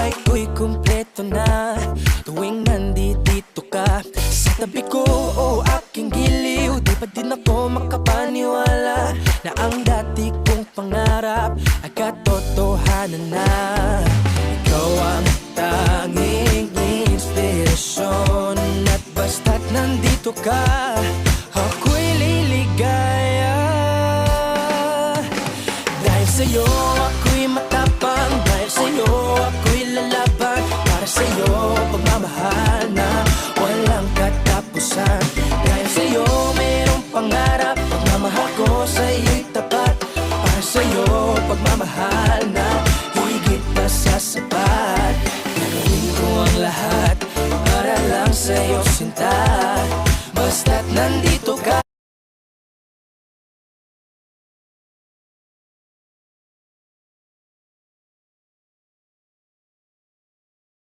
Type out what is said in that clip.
buhay ko'y kumpleto na tuwing nandito ka sa tabi ko, o aking giliw. Di pa din ako makapaniwala na ang dati kong pangarap ay katotohanan na. Ikaw ang tanging inspirasyon, at basta't nandito ka, ako'y liligaya. Dahil sa'yo